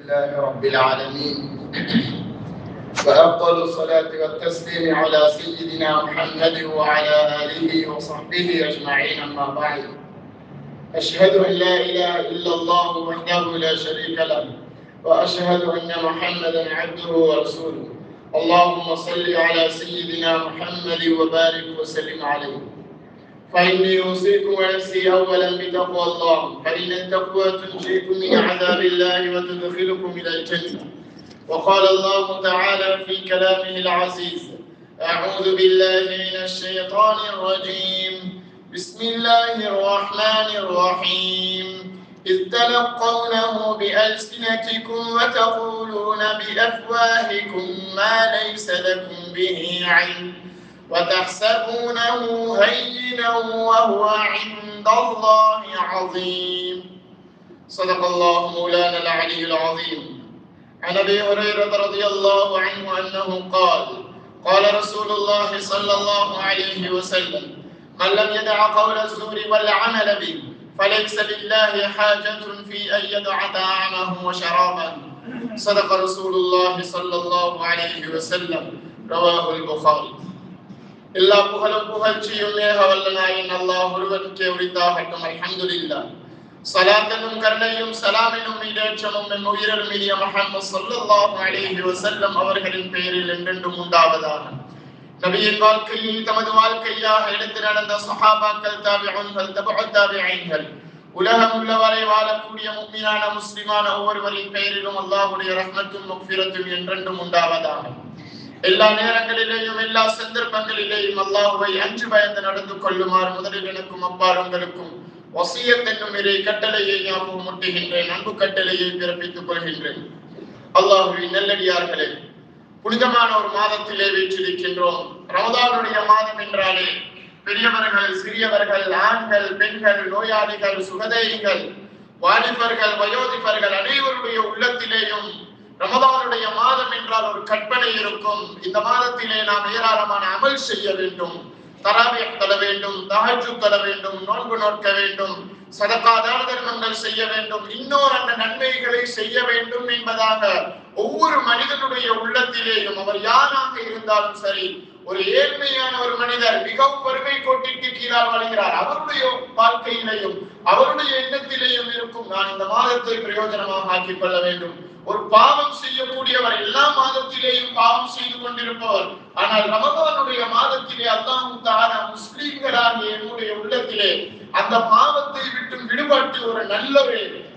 لله رب العالمين وأفضل الصلاة والتسليم على سيدنا محمد وعلى آله وصحبه أجمعين. أما بعد، أشهد أن لا إله إلا الله وحده لا شريك له، وأشهد أن محمدا عبده ورسوله. اللهم صل على سيدنا محمد وبارك وسلم عليه. فإني أوصيكم ونفسي أولا بتقوى الله، فإن التقوى تنجيكم من عذاب الله وتدخلكم إلى الجنة. وقال الله تعالى في كلامه العزيز: أعوذ بالله من الشيطان الرجيم، بسم الله الرحمن الرحيم. إذ تلقونه بألسنتكم وتقولون بأفواهكم ما ليس لكم به علم وتحسبونه هينا وهو عند الله عظيم. صدق الله مولانا العلي العظيم. عن أبي هريرة رضي الله عنه أنه قال: قال رسول الله صلى الله عليه وسلم: من لم يدع قول الزور والعمل به فليس لله حاجة في أن يدع طعامه وشرابه. صدق رسول الله صلى الله عليه وسلم. رواه البخاري. எல்லா புகழும் புகழ்ச்சியும் ஏகவல்ல நாயன் அல்லாஹ் ஒருவனுக்கே உரித்தாகட்டும். அல்ஹம்துலில்லாஹ். ஸலாத்தனும் கருணையும் சலாமினும் ஈடேற்றமும் நம் உயிரில் மீதிய முஹம்மது ஸல்லல்லாஹு அலைஹி வஸல்லம் அவர்களின் பெயரில் என்றென்றும் உண்டாவதாக. நபியின் வாழ்க்கையை தமது வாழ்க்கையாக எடுத்து நடந்த ஸஹாபாக்கள், தாபிஊன்கள், தபஉத் தாபிஈன்கள், உலகம் உள்ளவரை வாழக்கூடிய முஃமினான முஸ்லிமான ஒவ்வொருவரின் பெயரிலும் அல்லாஹ்வுடைய ரஹ்மத்தும் மக்ஃபிரத்தும் என்றென்றும் உண்டாவதாக. எல்லா நேரங்களிலேயும் எல்லா சந்தர்ப்பங்களிலேயும் அல்லாஹ்வை அஞ்சு பயந்து நடந்து கொள்ளுமாறு முதலில் எனக்கும் அப்பால் உங்களுக்கும் வசியத் என்னும் இறை கட்டளையை ஞாபகம் முட்டுகின்றேன். அன்பு கட்டளையை பிறப்பித்துக் கொள்கின்றேன். அல்லாஹ்வின் நல்லடியார்களே, புனிதமான ஒரு மாதத்திலே வீற்றிருக்கின்றோம். ரமதானுடைய மாதம் என்றாலே பெரியவர்கள், சிறியவர்கள், ஆண்கள், பெண்கள், நோயாளிகள், சுகதேயிகள், வாலிபர்கள், வயோதிபர்கள் அனைவருடைய உள்ளத்திலேயும் ரமதானுடைய மாதம் என்றால் ஒரு கற்பனை இருக்கும். இந்த மாதத்திலே நாம் ஏராளமான அமல் செய்ய வேண்டும், தராவீஹ் தொழ வேண்டும், தஹஜ்ஜுத் தொழ வேண்டும், நோன்பு நோக்க வேண்டும், சதகா தான தர்மங்கள் செய்ய வேண்டும், இன்னொரு அந்த நன்மைகளை செய்ய வேண்டும் என்பதாக ஒவ்வொரு மனிதனுடைய உள்ளத்திலேயும், அவர் யாராக இருந்தாலும் சரி, ஒரு ஏழ்மையான ஒரு மனிதர் மிகவும் வறுமை கோட்டிற்கு கீழால் வாழ்கிறார், அவருடைய வாழ்க்கையிலேயும் அவருடைய எண்ணத்திலேயும் இருக்கும், நான் இந்த மாதத்தை பிரயோஜனமாக ஆக்கிக் கொள்ள வேண்டும். ஒரு பாவம் செய்யக்கூடியவர் எல்லா மாதத்திலேயும் பாவம் செய்து கொண்டிருப்பவர், ஆனால் ரமதானுடைய மாதத்திலே அல்லாஹ் தஆலா முஸ்லிம்களாகிய என்னுடைய உள்ளத்திலே அந்த பாவத்தை விட்டு விடுபட்டு ஒரு நல்ல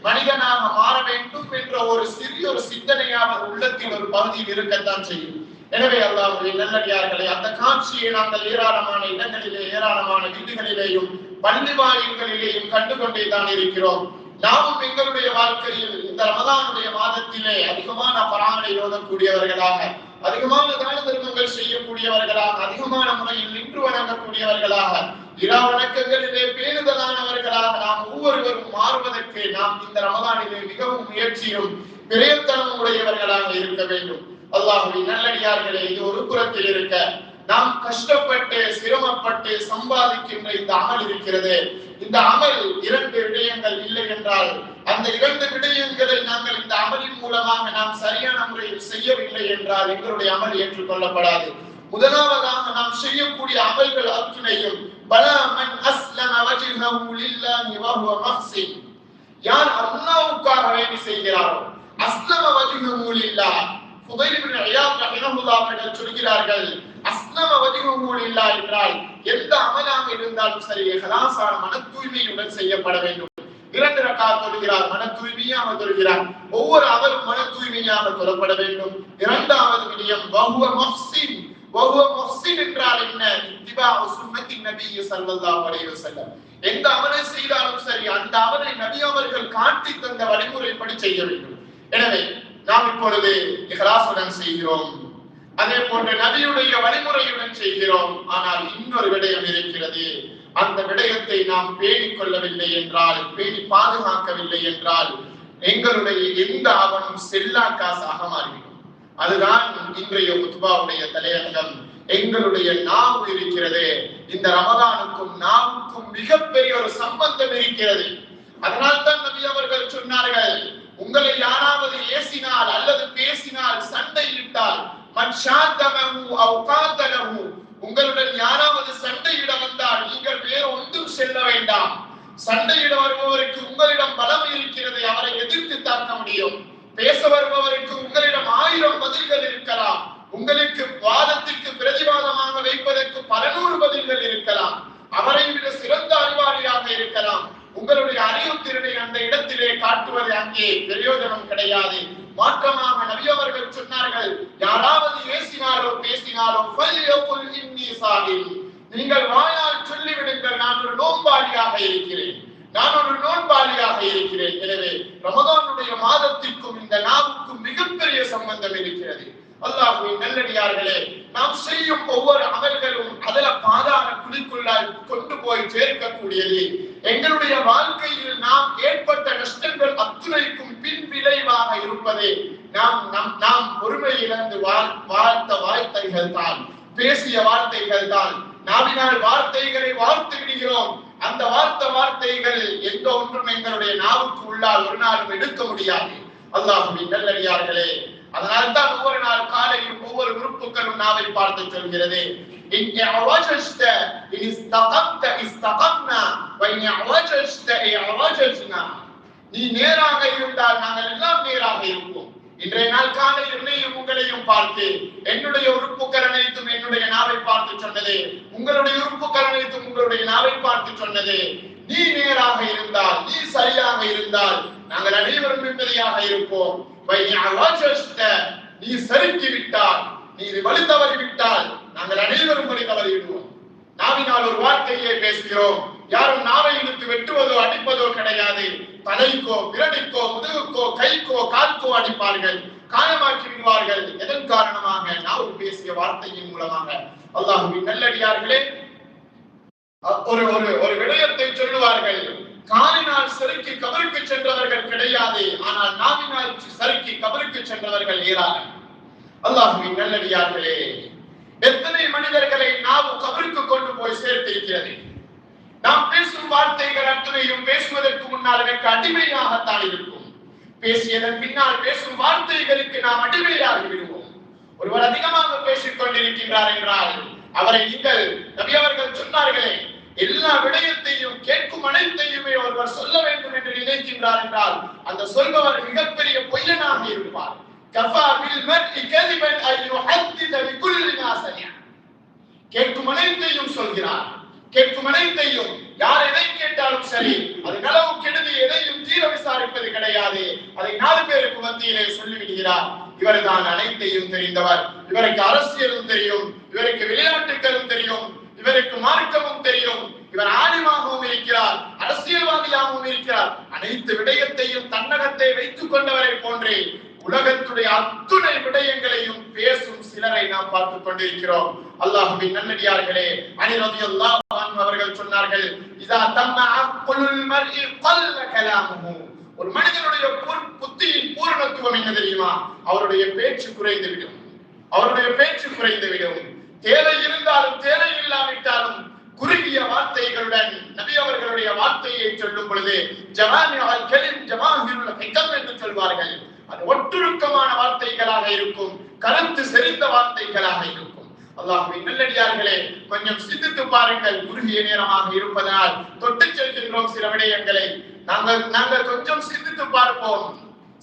மனிதனாக மாற வேண்டும் என்ற ஒரு சிறிய ஒரு சிந்தனையாக உள்ளத்தில் ஒரு பகுதியில் இருக்கத்தான் செய்யும். எனவே அல்லாஹ்வுடைய நல்லடியார்களே, அந்த காட்சியை நாங்கள் ஏராளமான இடங்களிலே, ஏராளமான வீடுகளிலேயும் பள்ளி வாயில்களிலேயும் கண்டுகொண்டே தான் இருக்கிறோம். நாமும் எங்களுடைய வாழ்க்கையில் இந்த ரமதானுடைய மாதத்திலே அதிகமான குர்ஆனை ஓதக்கூடியவர்களாக, அதிகமான தான தர்மங்கள் செய்யக்கூடியவர்களாக, அதிகமான முறையில் நின்று வணங்கக்கூடியவர்களாக, இரா வணக்கங்களிலே பேணுதலானவர்களாக நாம் ஒவ்வொருவரும் மாறுவதற்கு நாம் இந்த ரமதானிலே மிகவும் முயற்சியும் பிரயத்தனமும் உடையவர்களாக இருக்க வேண்டும். அல்லாஹ்வின் நல்லடியார்களே, இது ஒரு புறத்தில் இருக்க, நாம் கஷ்டப்பட்டு சிரமப்பட்டு சம்பாதிக்கின்ற இந்த அமல் இருக்கிறது. இந்த அமல் இரண்டு விடயங்கள் இல்லை என்றால், அந்த இரண்டு விடயங்களை நாங்கள் இந்த அமலின் மூலமாக நாம் சரியான முறையில் செய்யவில்லை என்றால் எங்களுடைய அமல் ஏற்றுக்கொள்ளப்படாது. முதலாவதாக நாம் செய்யக்கூடிய அமல்கள் அத்துணையும் பலா மன் அஸ்லம வஜ்ஹஹு லில்லாஹி வஹுவ முஹ்சின், யார் அல்லாஹ்வுக்காக வேண்டி செய்கிறாரோ, அஸ்லம வஜ்ஹஹு லில்லாஹ். ஃபுதைல் இப்னு இயாத் ரஹிமஹுல்லாஹ் அவர்கள் சொல்கிறார்கள், அஸ்லம வஜ்ஹஹு லில்லாஹ் என்றால் எந்த அமலாக இருந்தாலும் சரி இஹ்லாஸான மன தூய்மையுடன் செய்யப்பட வேண்டும். 2 ரக்காத் தொழுகிறார், மன தூய்மையாக தொழுகிறார், ஒவ்வொரு அமலும் மன தூய்மையாக தொழப்பட வேண்டும். இரண்டாவது விடயம் வஹுவ முஹ்சின். வஹுவ முஹ்சின் என்றால் என்ன? இத்திபாஉ சுன்னத்தி நபி ஸல்லல்லாஹு அலைஹி வஸல்லம். எந்த அமலை செய்தாலும் சரி அந்த அமலை நபி அவர்கள் காட்டி தந்த வழிமுறைப்படி செய்ய வேண்டும். எனவே நாம் இப்பொழுது இஹ்லாஸுடன் செய்கிறோம், அதே போன்று நபியுடைய வழிமுறையுடன் செய்கிறோம். ஆனால் இன்னொரு விடயம் இருக்கிறது. அந்த விடயத்தை நாம் பேணிக் கொள்ளவில்லை என்றால், பேணி பாதுகாக்கவில்லை என்றால் எங்களுடைய எந்த ஆவணம் செல்லா காசாக மாறிவிடும். அதுதான் இன்றைய குத்பாவுடைய தலையங்கம். எங்களுடைய நாவு இருக்கிறது, இந்த ரமதானுக்கும் நாவுக்கும் மிகப்பெரிய ஒரு சம்பந்தம் இருக்கிறது. அதனால் தான் நபி அவர்கள் சொன்னார்கள், உங்களை யாராவது ஏசினால் அல்லது பேசினால் சண்டையிட்டால் உங்களுடன் யாராவது சண்டையிட வந்தால் நீங்கள் வேறு ஒன்றும் செல்ல வேண்டாம். சண்டையிட வருபவருக்கு உங்களிடம் பலம் இருக்கிறது, அவரை எதிர்த்து தாக்க முடியும். பேச வருபவருக்கு உங்களிடம் 1000 பதில்கள் இருக்கலாம், உங்களுக்கு வாதத்திற்கு பிரதிவாதமாக வைப்பதற்கு 100 பதில்கள் இருக்கலாம். அவரை விட சிறந்த அறிவாளியாக இருக்கலாம். உங்களுடைய அறிவுத்திறனை அந்த இடத்திலே காட்டுவது அங்கே பிரயோஜனம் கிடையாது. மாற்றமாக நபி அவர்கள் சொன்னார்கள், யாராவது ஏசினாலோ பேசினாலோ நீங்கள் வாயால் சொல்லிவிடுங்கள், நான் ஒரு நோன்பாளியாக இருக்கிறேன், நான் ஒரு நோன்பாளியாக இருக்கிறேன். எனவே ரமதானுடைய மாதத்திற்கும் இந்த நாவுக்கும் மிகப்பெரிய சம்பந்தம் இருக்கிறது. அல்லாஹ்வின் நல்லடியார்களே, நாம் செய்யும் ஒவ்வொரு அமல்களும் அதல பாதாள குழிக்குள்ளால் கொண்டு போய் சேர்க்கக்கூடியது. எங்களுடைய வாழ்க்கையில் நாம் ஏற்பட்ட நஷ்டங்கள் அத்துணைக்கும் பின் விளைவாக இருப்பதே நாம் பொறுமை இழந்து வாழ்த்த வார்த்தைகள் தான், பேசிய வார்த்தைகள் தான். நாவினால் வார்த்தைகளை வார்த்து விடுகிறோம். அந்த வார்த்தைகள் எந்த ஒன்றும் எங்களுடைய நாவுக்கு உள்ளால் ஒரு நாளும் எடுக்க முடியாது. அல்லாஹ்வின் நல்லடியார்களே, அதனால்தான் ஒவ்வொரு நாள் காலையும் ஒவ்வொரு உறுப்புகளும் நாவை பார்த்து சொல்கிறது, நீ நேராக இருந்தால் நாங்கள் எல்லாம் நேராக இருப்போம். இன்றைய நாள் காலை என்னையும் உங்களையும் பார்த்து என்னுடைய உறுப்புகள் அனைத்தும் என்னுடைய நாவை பார்த்து சொன்னது, உங்களுடைய உறுப்புகள் அனைத்தும் உங்களுடைய நாவை பார்த்து சொன்னது. நீ நேராக இருந்தால், நீ சரியாக இருந்தால் நாங்கள் அனைவரும் நிம்மதியாக இருப்போம். நீ சறுக்கி விட்டால், நீ வழி தவறி விட்டால் நாங்கள் அனைவரும் வழி தவறி விடுவோம். நாவினால் ஒரு வார்த்தையை பேசுகிறோம். யாரும் நாவை இழுத்து வெட்டுவதோ அடிப்பதோ கிடையாது. தலைக்கோ விரடிக்கோ முதுகுக்கோ கைக்கோ கால்கோ அடிப்பார்கள், காயமாக்கி விடுவார்கள். எதன் காரணமாக? நாவு பேசிய வார்த்தையின் மூலமாக. அல்லாஹ்வின் நல்லடியார்களே, ஒரு விடயத்தை சொல்லுவார்கள், காலினால் சறுக்கி கபருக்கு சென்றவர்கள் கிடையாது, ஆனால் நாவினால் சறுக்கி கபருக்கு சென்றவர்கள் ஏராளம். அல்லாஹ்வின் நல்லடியார்களே, எத்தனை மனிதர்களை நாவு கபருக்கு கொண்டு போய் சேர்த்திருக்கிறது. நாம் பேசும் வார்த்தைகள் அத்தனையும் பேசுவதற்கு முன்னால் எனக்கு அடிமையாகத்தான் இருக்கும். பேசியதன் பின்னால் பேசும் வார்த்தைகளுக்கு நாம் அடிமையாகி விடுவோம். ஒருவர் அதிகமாக பேசிக் கொண்டிருக்கின்றார் என்றால் அவரை நீங்கள் நபி அவர்கள் சொன்னார்களே, எல்லா விடயத்தையும் கேட்கும் அனைத்தையுமே ஒருவர் சொல்ல வேண்டும் என்று நினைக்கின்றார் என்றால் அந்த சொல்பவர் மிகப்பெரிய பொய்யனாக இருப்பார். கேட்கும் அனைத்தையும் சொல்கிறார், கேட்கும் அனைத்தையும், யார் எதை கேட்டாலும் சரி, அது நலவு கெடுதி எதையும் தீர விசாரிப்பது கிடையாது. அதை 4 பேருக்கு மத்தியிலே சொல்லிவிடுகிறார். இவர்தான் அனைத்தையும் தெரிந்தவர், இவருக்கு அரசியலும் தெரியும், இவருக்கு விளையாட்டுகளும் தெரியும், இவருக்கு மார்க்கமும் தெரியும், இவர் ஆலிமாகவும் இருக்கிறார், அரசியல்வாதியாகவும் இருக்கிறார். அனைத்து விடயத்தையும் தன்னகத்தை வைத்துக் கொண்டவரை போன்றே உலகத்துடைய அத்துணை விடயங்களையும் பேசும் சிலரை நாம் பார்த்துக் கொண்டிருக்கிறோம். அல்லாஹ்வின் நல்லடியார்களே, அலி ரலியல்லாஹு அன்ஹு அவர்கள் சொன்னார்கள், இதா தம்மா குல்லுல் மர்இ கல்ல கலாமுஹு. ஒரு மனிதனுடைய புத்தியின் பூரணத்துவம் என்ன தெரியுமா? அவருடைய பேச்சு குறைந்துவிடும், அவருடைய பேச்சு குறைந்துவிடும். தேவை இருந்தாலும் தேவை இல்லாவிட்டாலும் குறுகிய வார்த்தைகளுடன் நபி அவர்களுடைய வார்த்தையை சொல்லும் பொழுது ஜவாமிஉல் கலிம் ஜவாஹிருல் ஹிகம் என்று சொல்வார்கள். அது ஒட்டுருக்கமான வார்த்தைகளாக இருக்கும், கருத்து செறிந்த வார்த்தைகளாக இருக்கும். அல்லாஹ்வின் நல்லடியார்களே, கொஞ்சம் சிந்தித்து பாருங்கள். குறுகிய நேரமாக இருப்பதனால் தொட்டு செல்கின்றோம் சில விடயங்களை. நாங்கள் கொஞ்சம் சிந்தித்து பார்ப்போம்.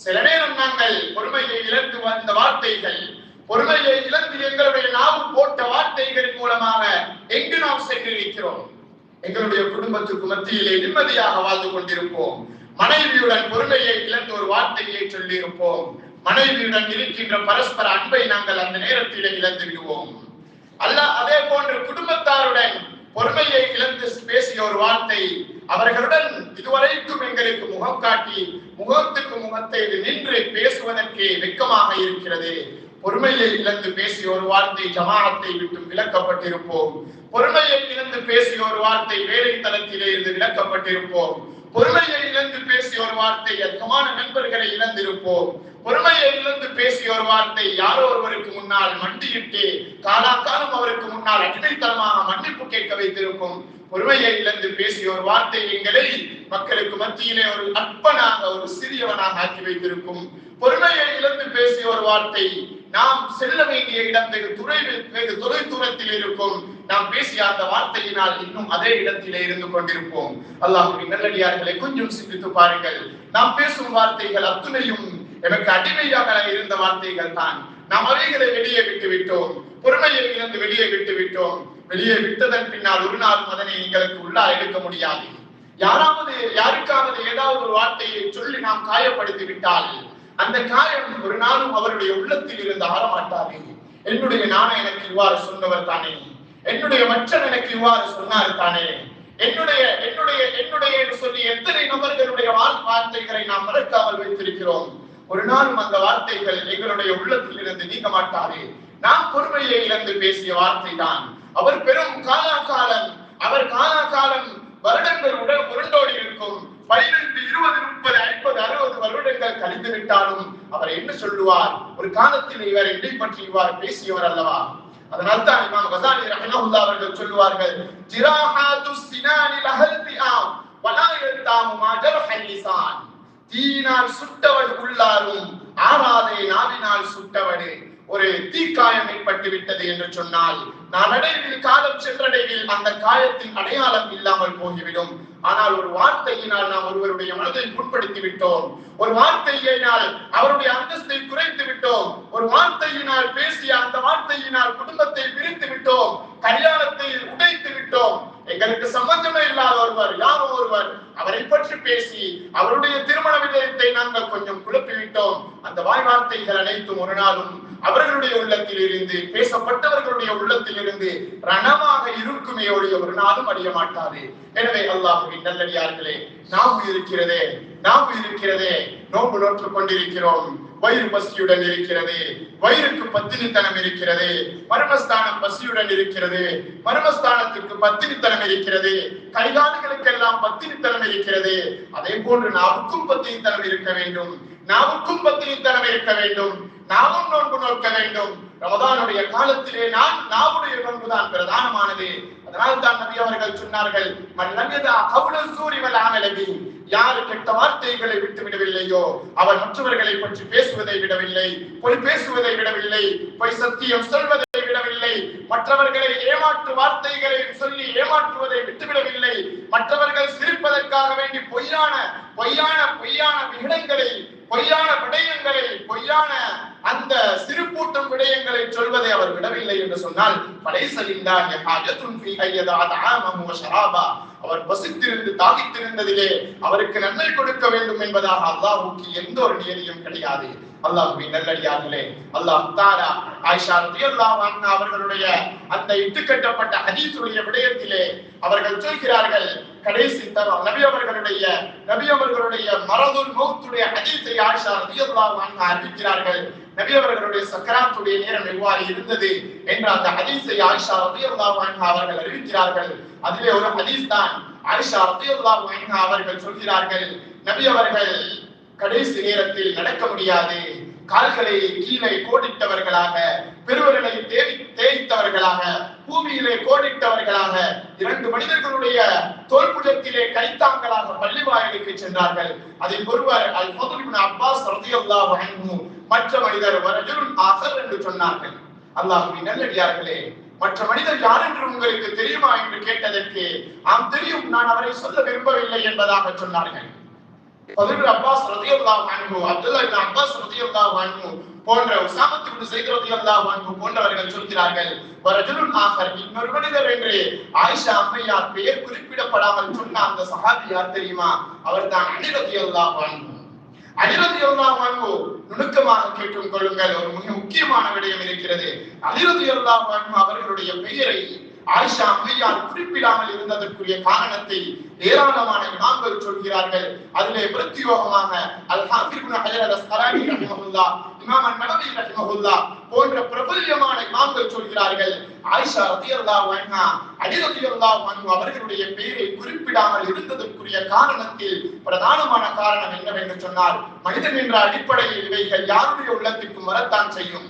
சில நேரம் நாங்கள் பொறுமையை இழந்து வந்த வார்த்தைகள், பொறுமையை இழந்து எங்களுடைய நாவு போட்ட வார்த்தைகளின் மூலமாக எங்கு நாம் சென்றிருக்கிறோம்? எங்களுடைய குடும்பத்துக்கு மத்தியிலே நிம்மதியாக வாழ்ந்து கொண்டிருப்போம். மனைவியுடன் பொறுமையை இழந்து ஒரு வார்த்தையை சொல்லி இருப்போம். மனைவியுடன் இருக்கின்ற பரஸ்பர அன்பை நாங்கள் அந்த நேரத்திலே இழந்து விடுவோம். அதே போன்று குடும்பத்தாருடன் பொறுமையை இழந்து பேசிய ஒரு வார்த்தை, அவர்களுடன் இதுவரைக்கும் எங்களுக்கு முகம் காட்டி முகத்துக்கு முகத்தை நின்று பேசுவதற்கு வெட்கமாக இருக்கிறது. பொறுமையை இழந்து பேசிய ஒரு வார்த்தை ஜமாஅத்தை விட்டு விலக்கப்பட்டிருப்போம். பொறுமையை இழந்து பேசிய ஒரு வார்த்தை வேலை தளத்திலே இருந்து விலக்கப்பட்டிருப்போம். பொறுமையை இழந்து பேசிய ஒரு வார்த்தை அதிகமான நண்பர்களை இழந்திருப்போம். பொறுமையை இழந்து பேசிய ஒரு வார்த்தை யாரோ ஒருவருக்கு முன்னால் மண்டியிட்டு காலாக்காலம் அவருக்கு முன்னால் அடிமைத்தனமாக மன்னிப்பு கேட்க வைத்திருக்கும். பொறுமையை இழந்து பேசிய ஒரு வார்த்தை எங்களை மக்களுக்கு மத்தியிலே ஒரு அற்பனாக ஒரு சிறியவனாக ஆக்கி வைத்திருக்கும். பொறுமையை இழந்து பேசிய ஒரு வார்த்தை நாம் செல்ல வேண்டிய இடம் வெகு தொலை தூரத்தில் இருக்கும். நாம் பேசிய அந்த வார்த்தையினால் இன்னும் அதே இடத்திலே இருந்து கொண்டிருப்போம். அல்லாஹ்வின் நல்லடியார்களை கொஞ்சம் சிந்தித்து பாருங்கள். நாம் பேசும் வார்த்தைகள் அத்துணையும் எனக்கு அடிமையாக இருந்த வார்த்தைகள் தான். நாம் அவைகளை வெளியே விட்டு விட்டோம். பொறுமையை இழந்து வெளியே விட்டு விட்டோம். வெளியே விட்டதன் பின்னால் ஒரு நாள் அதனை எங்களுக்கு உள்ளார் எடுக்க முடியாது. யாருக்காவது ஏதாவது ஒரு வார்த்தையை சொல்லி நாம் காயப்படுத்தி விட்டால் அந்த காயம் ஒரு நாளும் அவருடைய உள்ளத்தில் இருந்து ஆரமாட்டாது. என்னுடைய நாணம் எனக்கு இவ்வாறு சொன்னவர் தானே, என்னுடைய மற்றன் எனக்கு இவ்வாறு சொன்னார் தானே, என்னுடைய என்னுடைய என்னுடைய என்று சொல்லி எத்தனை நபர்களுடைய வார்த்தைகளை நாம் மறக்காமல் வைத்திருக்கிறோம். ஒரு நாளும் அந்த வார்த்தைகள் எங்களுடைய உள்ளத்தில் இருந்து நீங்க மாட்டாது. நாம் பொறுமையை இழந்து பேசிய வார்த்தை தான். அவர் பெரும் காலாகாலம், அவர் காலாகாலம் வருடங்கள் உருண்டோடி இருக்கும். 12, 20, 30, 50, 60 வருடங்கள் கழிந்து விட்டாலும் அவர் என்ன சொல்லுவார்? ஒரு காலத்தில் இவர் என்னை பற்றி இவ்வாறு பேசியவர் அல்லவா? அதனால் தான் இமாம் கஸாலி ரஹ்மத்துல்லாஹி அவர்கள் சொல்லுவார்கள், ஜிராஹாத்து சினானி லஹல்திஆம் வலா யல்தாமு மா ஜர்ஹல் லிசான். தீயினால் சுட்டவள் உள்ளாரும் ஆறாதே நாவினால் சுட்டவளே. ஒரு தீக்காயம் ஏற்பட்டு விட்டது என்று சொன்னால் நாளடைவில் காலம் சென்றடைவில் அந்த காயத்தின் அடையாளம் இல்லாமல் போய்விடும். ஆனால் ஒரு வார்த்தையினால் நாம் ஒருவருடைய மனதை புண்படுத்தி விட்டோம். ஒரு வார்த்தையினால் அவருடைய அந்தஸ்தை குறைத்து விட்டோம். ஒரு வார்த்தையினால் பேசிய அந்த வார்த்தையினால் குடும்பத்தை பிரித்து விட்டோம். கல்யாணத்தை உடைத்து விட்டோம். எங்களுக்கு சம்பந்தமே இல்லாத ஒருவர், யாரோ ஒருவர், அவரை பற்றி பேசி அவருடைய திருமண விஜயத்தை நாங்கள் கொஞ்சம் குழப்பிவிட்டோம். அந்த வாய் வார்த்தைகள் அனைத்தும் ஒரு நாளும் அவர்களுடைய உள்ளத்தில் இருந்து, பேசப்பட்டவர்களுடைய உள்ளத்தில் இருந்து ரணமாக இருக்குமே ஒழிய ஒரு நாளும் அடைய மாட்டாது. எனவே அல்லாஹ்வின் நல்லடியார்களே, நாம் இருக்கிறதே நோன்பு நோற்றுக் கொண்டிருக்கிறோம். வயிறு பசியுடன் இருக்கிறது, வயிறுக்கு பத்தினித்தனம் இருக்கிறது. மர்மஸ்தானம் பசியுடன் இருக்கிறது, மர்மஸ்தானத்துக்கு பத்தினித்தனம் இருக்கிறது. கைகால்களுக்கெல்லாம் பத்தினித்தனம் இருக்கிறது. அதே போன்று நாவுக்கும் பத்தினித்தனம் இருக்க வேண்டும், நாவுக்கும் பத்தினித்தனம் இருக்க வேண்டும். நாமும் நோன்பு நோக்க வேண்டும். ரமதானுடைய காலத்திலே நாவுடைய நோன்புதான் பிரதானமானது. அதனால் தான் நபி அவர்கள் சொன்னார்கள், யாரு கெட்ட வார்த்தைகளை விட்டு விடவில்லையோ அவர் மற்றவர்களை பற்றி பேசுவதை விடவில்லை, பொய் பேசுவதை விடவில்லை, பொய் சத்தியம் சொல்வதை விடவில்லை, மற்றவர்களை ஏமாற்று வார்த்தைகளை சொல்லி ஏமாற்றுவதை விட்டுவிடவில்லை, மற்றவர்கள் சிரிப்பதற்காக வேண்டி பொய்யான விடயங்களை, பொய்யான விடயங்களை, பொய்யான அந்த சிறுபூட்டும் விடயங்களை சொல்வதை அவர் விடவில்லை என்று சொன்னால் அவர் பசித்திருந்து தாகித்திருந்ததிலே அவருக்கு நன்மை கொடுக்க வேண்டும் என்பதாக அல்லாஹ்வுக்கு எந்த ஒரு நியதியும் கிடையாது. அல்லாஹ்வின் நல்லடியார்களே, அல்லாஹ் தஆலா ஆயிஷா ரலியல்லாஹு அன்ஹா அவர்களுடைய அந்த இட்டுக்கட்டப்பட்ட ஹதீஸுடைய விடயத்திலே அவர்கள் சொல்கிறார்கள், கடைசி தரம் நபி அவர்களுடைய மரதுல் மௌத்துடைய ஹதீஸை ஆயிஷா ரலியல்லாஹு அன்ஹா அறிவிக்கிறார்கள். நபி அவர்களுடைய சக்கராத்துடைய நேரம் எவ்வாறு இருந்தது என்ற அந்த ஹதீஸை ஆயிஷா ரலியல்லாஹு அன்ஹா அவர்கள் அறிவிக்கிறார்கள். அதிலே ஒரு ஹதீஸ் தான் ஆயிஷா ரலியல்லாஹு அன்ஹா அவர்கள் சொல்கிறார்கள், நபி அவர்கள் கடைசி நேரத்தில் நடக்க முடியாது, கால்களை கீழே கோடிட்டவர்களாக, பெருவர்களை தேய்த்தவர்களாக, பூமியிலே கோடிட்டவர்களாக, 2 மனிதர்களுடைய தோள்புஜத்திலே கைத்தாங்களாக பள்ளிவாயிலுக்கு சென்றார்கள். அதில் ஒருவர் அல் ஃபதுல் இப்னு அப்பாஸ் ரலியல்லாஹு அன்ஹு, மற்ற மனிதர் வரஜுலுன் ஆகர் என்று சொன்னார்கள். அல்லாஹ்வின் நல்லடியார்களே, மற்ற மனிதர் யார் என்று உங்களுக்கு தெரியுமா என்று கேட்டதற்கு, ஆம் தெரியும், நான் அவரை சொல்ல விரும்பவில்லை என்பதாக சொன்னார்கள். அப்பாஸ் ரலியல்லாஹு அன்ஹு, அப்துல்லாஹ் இப்னு அப்பாஸ் ரலியல்லாஹு அன்ஹு போன்ற, உஸாமத் இப்னு ஸைத் ரலியல்லாஹு அன்ஹு போன்றவர்கள் சொல்கிறார்கள், வரஜுலுன் ஆகர், இன்னொரு மனிதர் என்று ஆயிஷா அம்மையார் பெயர் குறிப்பிடப்படாமல் சொன்ன அந்த சஹாபி யார் தெரியுமா? அவர்தான் அலி ரலியல்லாஹு அன்ஹு. அலி ரலியல்லாஹு அன்ஹு, நுணுக்கமாக கேட்டுக் கொள்ளுங்கள், ஒரு மிக முக்கியமான விடயம் இருக்கிறது. அலி ரலியல்லாஹு அன்ஹு அவர்களுடைய பெயரை ஆயிஷா அம்மையார் குறிப்பிடாமல் இருந்ததற்குரிய காரணத்தை ஏராளமான இமாம்கள் சொல்கிறார்கள். அதிலே பிரத்யோகமாக அல்-ஹாஃபிஸ் இப்னு ஹஜர் அல்-அஸ்கலானி ரஹிமஹுல்லாஹ், இமாம் அன்-நவவி ரஹிமஹுல்லாஹ் போன்ற பிரபல்யமான இமாம்கள் சொல்கிறார்கள், ஆயிஷா ரலியல்லாஹு அன்ஹா, அலி ரலியல்லாஹு அன்ஹு அவர்களுடைய பெயரை குறிப்பிடாமல் இருந்ததற்குரிய காரணத்தில் பிரதானமான காரணம் என்னவென்று சொன்னால், மனிதன் என்ற அடிப்படையில் இவைகள் யாருடைய உள்ளத்திற்கும் வரத்தான் செய்யும்.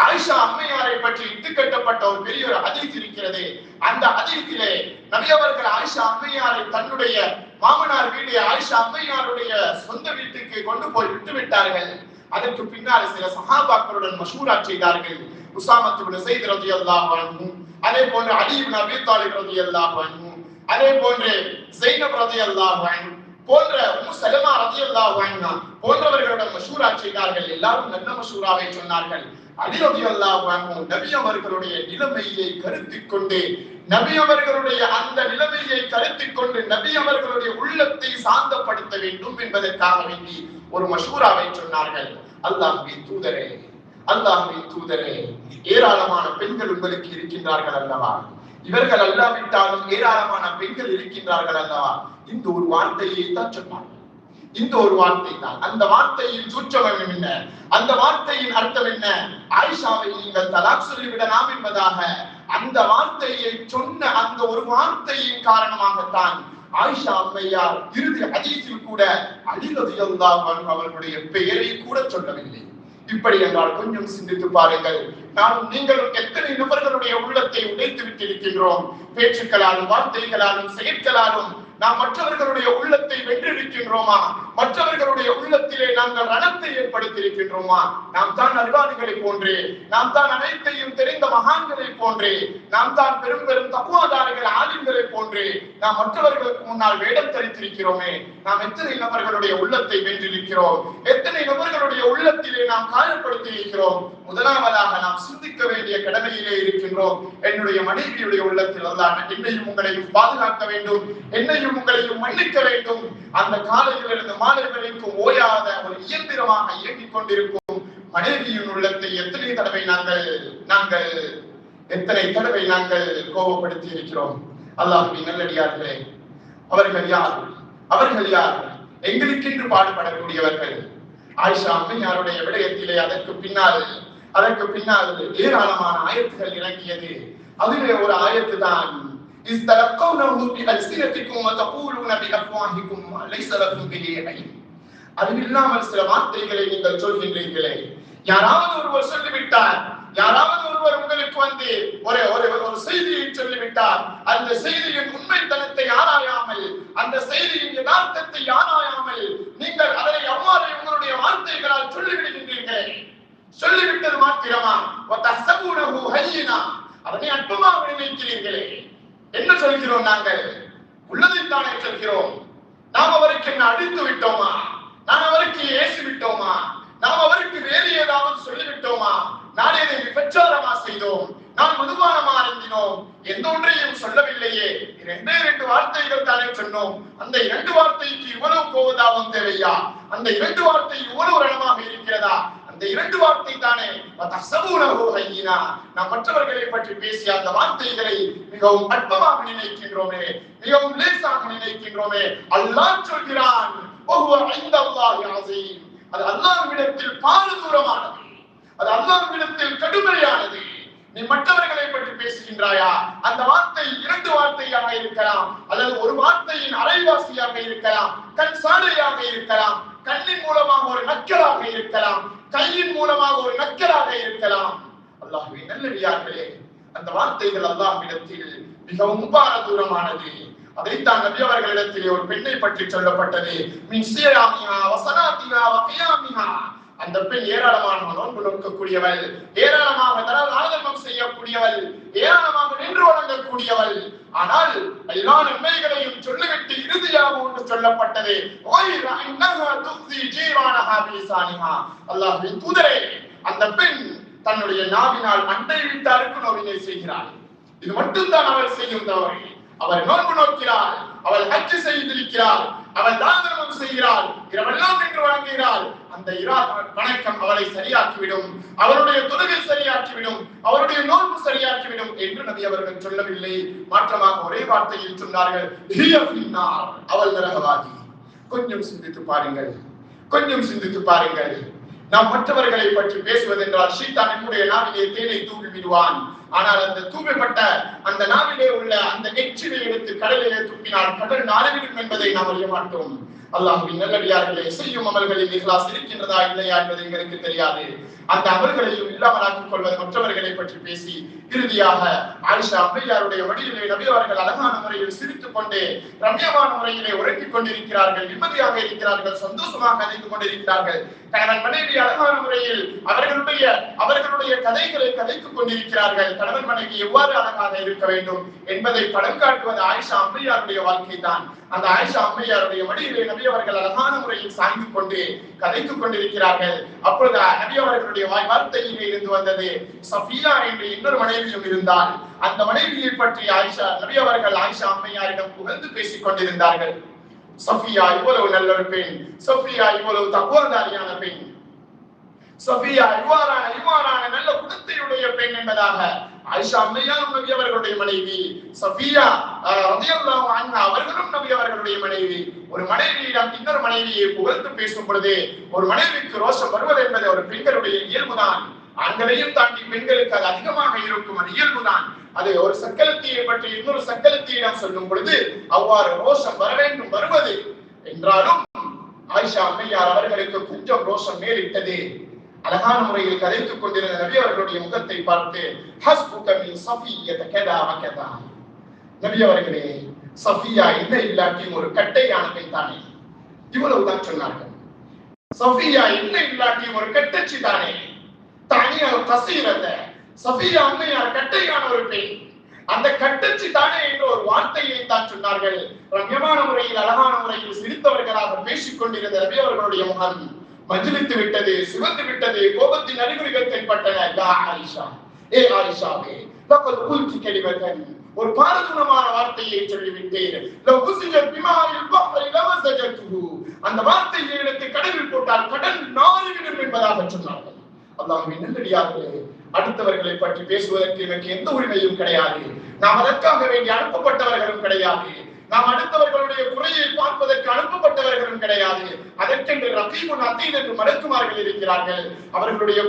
ஆயிஷா அம்மையாரை பற்றி இட்டுக்கட்டப்பட்ட ஒரு பெரிய ஒரு ஹதீஸ் இருக்கிறது. அந்த ஹதீஸிலே நபி அவர்கள் ஆயிஷா அம்மையாரை தன்னுடைய மாமனார் வீடு ஆயிஷா அம்மையாருடைய சொந்த வீட்டுக்கு கொண்டு போய் விட்டு விட்டார்கள். அதற்கு பின்னால் சில சஹாபாக்களுடன் மஷூரா செய்தார்கள். உஸாமத் இப்னு ஸைத் ரலியல்லாஹு அன்ஹு, அதே போன்று அலி இப்னு அபீ தாலிப் ரலியல்லாஹு அன்ஹு, அதே போன்று ஸைனப் ரலியல்லாஹு அன்ஹு போன்ற உம்மு சலமா ரலியல்லாஹு அன்ஹா போன்றவர்களுடன் மஷூரா செய்தார்கள். எல்லாரும் நல்ல மஷூராவை சொன்னார்கள். அலி ரலியல்லாஹு அன்ஹு நபி அவர்களுடைய நிலைமையை கருத்தில் கொண்டு, நபி அவர்களுடைய அந்த நிலைமையை கருத்தில் கொண்டு நபி அவர்களுடைய உள்ளத்தை சாந்தப்படுத்த வேண்டும் என்பதற்காக வேண்டி ஒரு மஷூராவை சொன்னார்கள். அல்லாஹ்வின் தூதரே, அல்லாஹ்வின் தூதரே, ஏராளமான பெண்கள் உங்களுக்கு இருக்கின்றார்கள் அல்லவா, இவர்கள் அல்லாவிட்டாலும் ஏராளமான பெண்கள் இருக்கின்றார்கள் அல்லவா, இந்த ஒரு வார்த்தையை தான் சொன்னார்கள். இந்த ஒரு வார்த்தை தான். அந்த வார்த்தையின் சூட்சமம் என்ன, அந்த வார்த்தையின் அர்த்தம் என்ன? ஆயிஷாவை நீங்கள் தலாக் சொல்லிவிடலாம் என்பதாக அந்த வார்த்தையை சொன்ன அந்த ஒரு வார்த்தையின் காரணமாகத்தான் ஆயிஷா அம்மையார் இறுதி ஹதீஸில் கூட அலி ரலியல்லாஹு அன்ஹு அவர்களுடைய பெயரை கூட சொல்லவில்லை. இப்படி என்றால் கொஞ்சம் சிந்தித்து பாருங்கள். நானும் நீங்களும் எத்தனை நபர்களுடைய உள்ளத்தை உடைத்து விட்டிருக்கின்றோம். பேச்சுக்களாலும் வார்த்தைகளாலும் செயற்களாலும் நாம் மற்றவர்களுடைய உள்ளத்தை வென்றிருக்கின்றோமா? மற்றவர்களுடைய உள்ளத்திலே நாங்கள் ரணத்தை ஏற்படுத்தியிருக்கின்றோமா? நாம் தான் அறிவாளிகளை போன்றே, நாம் தான் அனைத்தையும் தெரிந்த மகான்களை போன்றே, நாம் தான் பெரும் பெரும் தக்குவாதாரிகள் ஆலிம்களை போன்றே நாம் மற்றவர்களுக்கு முன்னால் வேடம் தரித்திருக்கிறோமே. நாம் எத்தனை நபர்களுடைய உள்ளத்தை வென்றிருக்கிறோம், எத்தனை நபர்களுடைய உள்ளத்திலே நாம் காயப்படுத்தி இருக்கிறோம். முதலாவதாக நாம் சிந்திக்க வேண்டிய கடமையிலே இருக்கின்றோம். என்னுடைய மனைவியுடைய உள்ளத்தில் அல்லாஹ் என்னையும் உங்களையும் பாதுகாக்க வேண்டும், என்னையும் உங்களையும் மன்னிக்க வேண்டும். அந்த காலையிலிருந்து மாலை வரைக்கும் ஓயாத ஒரு இயந்திரமாக இயங்கிக் கொண்டிருக்கும் மனைவியின் உள்ளத்தை எத்தனை தடவை நாங்கள் கோபப்படுத்தி இருக்கிறோம். அல்லாஹ்வின் நல்லடியார்களே, அவர்கள் யார்? அவர்கள் யார்? எங்களுக்கென்று பாடுபடக்கூடியவர்கள். ஆயிஷா அம்மையாருடைய விடயத்திலே அதற்கு பின்னால் ஏராளமான ஆயத்துகள் இறங்கியது. அதிலே ஒரு ஆயத்து தான், அதில்லாமல் சில வார்த்தைகளை நீங்கள் சொல்கின்றீர்களே. யாராவது ஒருவர் சொல்லிவிட்டார், யாராவது ஒருவர் உங்களுக்கு வந்து ஒரு செய்தியை சொல்லிவிட்டார், அந்த செய்தியின் உண்மைத்தனத்தை ஆராயாமல், அந்த செய்தியின் யதார்த்தத்தை ஆராயாமல் நீங்கள் அதை அவ்வாறு உங்களுடைய வார்த்தைகளால் சொல்லிவிடுகின்றீர்கள். சொல்லிவிட்டது மாத்திரமா, அதனை அற்பமாக நினைக்கிறீர்களே. என்ன சொல்கிறோம்? நாங்கள் உள்ளதைத்தானே சொல்கிறோம். நாம் அவருக்கு என்ன அடித்து விட்டோமா? நாம் அவருக்கு ஏசி விட்டோமா? நாம் அவருக்கு வேறு ஏதாவது சொல்லிவிட்டோமா? நான் இதை விபச்சாரமா செய்தோம், நான் மதுபானமா அருந்தினோம், எந்த ஒன்றையும் சொல்லவில்லையே. இரண்டு வார்த்தைகள் தானே சொன்னோம். அந்த 2 வார்த்தைக்கு இவ்வளவு கோபதாபம் தேவையா? அந்த 2 வார்த்தை இவ்வளவு ரணமாக இருக்கிறதா? அந்த 2 வார்த்தை தானே நாம் மற்றவர்களை பற்றி பேசிய அந்த வார்த்தைகளை மிகவும் அற்பமாக நினைக்கின்றோமே, மிகவும் லேசாக நினைக்கின்றோமே. அல்லாஹ் சொல்கிறான், அது அல்லாஹ்விடத்தில் பாரதூரமானது, அது அல்லாஹ்விடத்தில் கடுமையானது. நீ மற்றவர்களை பற்றி பேசுகின்றாயா? அந்த வார்த்தை 2 வார்த்தையாக இருக்கலாம், அல்லது ஒரு வார்த்தையின் அரைவாசியாக இருக்கலாம், கண் சாடையாக இருக்கலாம், கண்ணின் மூலமாக ஒரு நக்கலாக இருக்கலாம், கையின் மூலமாக ஒரு நக்கலாக இருக்கலாம். அல்லாஹ்வின் நல்லடியார்களே, அந்த வார்த்தைகள் அல்லாஹ்விடத்தில் மிகவும் பாரதூரமானது. அதைத்தான் நபி அவர்களிடத்திலே ஒரு பெண்ணை பற்றி சொல்லப்பட்டது. மின் சியாமிஹா வஸனாத்திஹா வகியாமிஹா. அந்த பெண் ஏராளமான நோன்பு நோக்கக்கூடியவள், ஏராளமாக தானம் செய்யக்கூடியவள், ஏராளமாக நின்று வணங்கக்கூடியவள். ஆனால் எல்லா நன்மைகளையும் சொல்லிவிட்டு இறுதியாக ஒன்று சொல்லப்பட்டது, அல்லாஹ்வின் தூதரே, அந்த பெண் தன்னுடைய நாவினால் அண்டை வீட்டாருக்கு நோவினை செய்கிறாள். இது மட்டும்தான் அவள் செய்யும் தவறு. அவள் நோன்பு நோக்கிறாள், அவள் ஹஜ் செய்திருக்கிறாள், அவள் தானம் செய்கிறாள், இரவெல்லாம் நின்று வணங்குகிறாள். அந்த வணக்கம் அவளை சரியாக்கிவிடும், அவருடைய தொழுகை சரியாக்கிவிடும், அவருடைய நோன்பு சரியாக்கிவிடும் என்று நபி அவர்கள் சொல்லவில்லை. மாற்றமாக ஒரே வார்த்தையில் சொன்னார்கள், அவள் நரகவாதி. கொஞ்சம் சிந்தித்து பாருங்கள், கொஞ்சம் சிந்தித்து பாருங்கள். நாம் மற்றவர்களை பற்றி பேசுவதென்றால் ஷைத்தான் நம்முடைய நாவிலே தேனை தூவி விடுவான். ஆனால் அந்த தூவப்பட்ட அந்த நாவிலே உள்ள அந்த எச்சிலை எடுத்து கடலிலே துப்பினால் கடல் நாளவிடும் என்பதை நாம் அறிய மாட்டோம். அல்லாஹ்வின் நல்லடியார்களே, செய்யும் அமல்களில் இஹ்லாஸ் இருக்கின்றதா இல்லையா என்பது எங்களுக்கு தெரியாது. அந்த அமல்களையும் இல்லாமலாக்கிக் கொள்வது மற்றவர்களை பற்றி பேசி இறுதியாக ஆயிஷா அம்மையாருடைய வழியிலே நபி அவர்கள் அழகான முறையில் சிரித்துக் கொண்டே ரம்யமான முறையிலே உறங்கிக் கொண்டிருக்கிறார்கள், நிம்மதியாக இருக்கிறார்கள், சந்தோஷமாக நினைத்துக் கொண்டிருக்கிறார்கள். கணவன் மனைவி அழகான முறையில் அவர்களுடைய கதைகளை கதைத்துக் கொண்டிருக்கிறார்கள். கணவன் மனைவி எவ்வாறு அழகாக இருக்க வேண்டும் என்பதை படம் காட்டுவது ஆயிஷா அம்மையாருடைய வாழ்க்கை தான். அந்த ஆயிஷா அம்மையாருடைய வழியிலே நபி அவர்கள் அழகான முறையில் சாய்ந்து கொண்டு கதைத்துக் கொண்டிருக்கிறார்கள். அப்பொழுது நபி அவர்களுடைய வார்த்தையிலே இருந்து வந்தது, சஃபியா என்று இன்னொரு மனைவியும் இருந்தால் அந்த மனைவியை பற்றி நபி அவர்கள் ஆயிஷா அம்மையாரிடம் புகழ்ந்து பேசிக் கொண்டிருந்தார்கள். சஃபியா இவ்வளவு நல்ல ஒரு பெண், சஃபியா இவ்வளவு தக்வாதாரியான பெண், சஃபியா இவ்வாறான நல்ல குணத்தையுடைய பெண் என்பதாக ஆயிஷா அம்மையாரும் நபி அவர்களுடைய மனைவி, சஃபியா ரலியல்லாஹு அன்ஹா அவர்களும் நபி அவர்களுடைய மனைவி. ஒரு மனைவியிடம் இன்னொரு மனைவியை புகழ்ந்து பேசும் பொழுது ஒரு மனைவிக்கு ரோஷம் வருவது என்பது ஒரு பெண்களுடைய இயல்புதான். ஆண்களையும் தாண்டி பெண்களுக்கு அது அதிகமாக இருக்கும், அது இயல்புதான். அது ஒரு சக்கலத்தியை பற்றி இன்னொரு சக்கலத்தியிடம் சொல்லும் பொழுது அவ்வாறு ரோஷம் வர வேண்டும், வருவது. என்றாலும் ஆயிஷா அம்மையார் அவர்களுக்கு கொஞ்சம் ரோஷம் மேலிட்டது. அழகான முறையில் கதைத்துக் கொண்டிருந்த நபி அவர்களுடைய முகத்தை பார்த்து, நபி அவர்களே, சஃபியா என்ன இல்லாட்டியும் ஒரு கட்டையான பெண் தானே, இவ்வளவுதான் சொன்னார்கள். சஃபியா என்ன இல்லாட்டியும் ஒரு கட்டச்சி தானே, தனியார் கசீரத சஃபியா அம்மையார் கட்டையான ஒரு பெண், அந்த கட்டச்சி தானே என்ற ஒரு வார்த்தையை தான் சொன்னார்கள். ரம்யமான முறையில் அழகான முறையில் சிரித்தவர்களாக பேசிக் கொண்டிருந்த நபி அவர்களுடைய முகம் மஜ்லித்து விட்டது, சிவந்து விட்டது, கோபத்தின் அறிகுறிகள் தென்பட்டன. ஏ ஆயிஷாவே, ஒரு பாரதூரமான வார்த்தையை சொல்லிவிட்டேன். அந்த வார்த்தையை எடுத்து கடலில் போட்டால் கடல் நாறிவிடும் என்பதாக சொன்னார்கள். அல்லாஹ்வின் நல்லடியார்களே, அடுத்தவர்களை பற்றி பேசுவதற்கு எனக்கு எந்த உரிமையும் கிடையாது. நாம் அதற்காக வேண்டி அனுப்பப்பட்டவர்களும் கிடையாது. நாம் அடுத்தவர்களுடைய குறையை பார்ப்பதற்கு அனுப்பப்பட்டவர்களும் கிடையாது. அதற்கென்று ரகீபுன் அதீத் என்று மலக்குமார்கள் இருக்கிறார்கள். அவர்களுடைய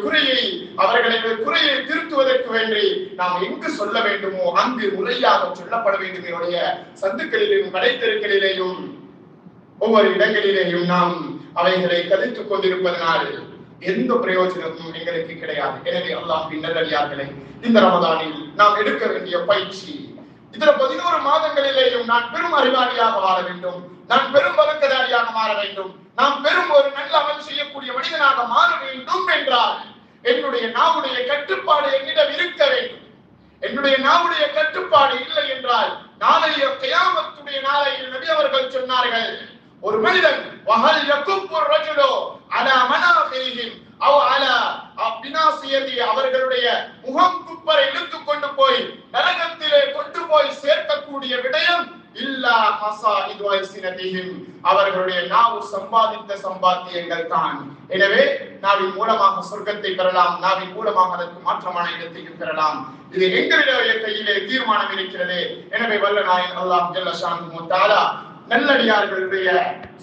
குறையை திருத்துவதற்கு வேண்டி நாம் எங்கு சொல்ல வேண்டுமோ அங்கு முறையாக சொல்லப்பட வேண்டும். என்னுடைய சந்துக்களிலேயும் கடைத்தெருக்களிலேயும் ஒவ்வொரு இடங்களிலேயும் நாம் அவைகளை கதைத்துக் கொண்டிருப்பதனால் எந்த பிரயோஜனமும் எங்களுக்கு கிடையாது. எனவே அல்லாஹ்வின் நல்லடியார்களே, இந்த ரமதானில் நாம் எடுக்க வேண்டிய பயிற்சி, இதர 11 மாதங்களிலேயும் நான் பெரும் அறிவாளியாக வாழ வேண்டும், நான் பெரும் வழக்கதாரியாக மாற வேண்டும், நாம் பெரும் ஒரு நல்ல அமல் செய்யக்கூடிய மனிதனாக மாற வேண்டும் என்றால் என்னுடைய நாவுடைய கட்டுப்பாடு என்னிடம் இருக்க வேண்டும். என்னுடைய நாவுடைய கட்டுப்பாடு இல்லை என்றால் நாளைய கியாமத்துடைய நாளையில் நபி அவர்கள் சொன்னார்கள், ஒரு மனிதன் வஹல் யகுப்பு ரஜுலு அலா மனாஃபிஹிம் அவ் அலா பினாசியதி, அவர்களுடைய முகம் குப்பரை இழுத்து கொண்டு போய் நரகத்திலே கொண்டு போய் சேர்க்கக்கூடிய விடயம் இல்லா ஹஸாயிது அல்சினதிஹிம், அவர்களுடைய நாவு சம்பாதித்த சம்பாத்தியங்கள் தான். எனவே நாவின் மூலமாக சொர்க்கத்தை பெறலாம், நாவின் மூலமாக அதற்கு மாற்றமான இடத்தையும் பெறலாம். இது எங்களுடைய கையிலே தீர்மானம் இருக்கிறது. எனவே வல்ல நாயன் அல்லாஹ் ஜல்ல ஷானுஹு வ தஆலா நல்லடியார்களுடைய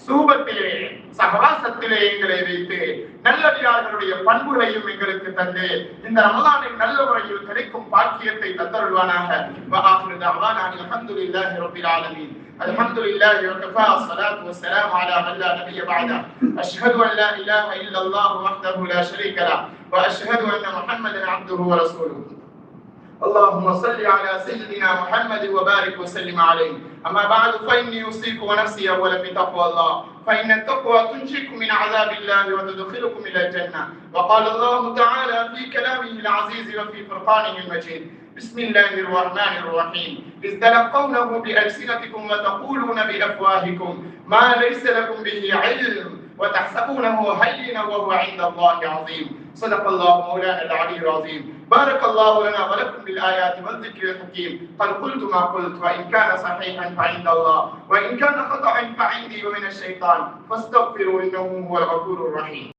சூபத்திலே சகவாசத்திலே எங்களை வைத்து நல்லடியார்களுடைய பண்புகளையும் எங்களுக்கு தந்து இந்த ரமலானின் நல்ல முறையில் கிடைக்கும் பாக்கியத்தை தந்தருள்வானாக. வஆகிரு தஅவானா அல்ஹம்துலில்லாஹி ரப்பில் ஆலமீன். அல்ஹம்துலில்லாஹி வகஃபா ஸலாத்து வஸ்ஸலாமு அலா மன் லா நபிய்ய பஅதா. அஷ்ஹது அன் லா இலாஹா இல்லல்லாஹு வஹ்தஹு லா ஷரீக லஹு வ அஷ்ஹது அன்ன முஹம்மதன் அப்துஹு வ ரசூலுஹு. اللهم صل على سيدنا محمد وبارك وسلم عليه. أما بعد فإني أوصيكم ونفسي أولا بتقوى الله، فإن التقوى تنجيكم من عذاب الله وتدخلكم إلى الجنة. وقال الله تعالى في كلامه العزيز وفي فرقانه المجيد: بسم الله الرحمن الرحيم. إذ تلقونه بألسنتكم وتقولون بأفواهكم ما ليس لكم به علم وتحسبونه هينا وهو عند الله عظيم. صدق الله مولانا العلي العظيم. بارك الله لنا ولكم بالآيات والذكر الحكيم. قد قلت ما قلت، وإن كان صحيحا فعند الله، وإن كان خطأ فعندي ومن الشيطان، فاستغفروا إنه هو الغفور الرحيم.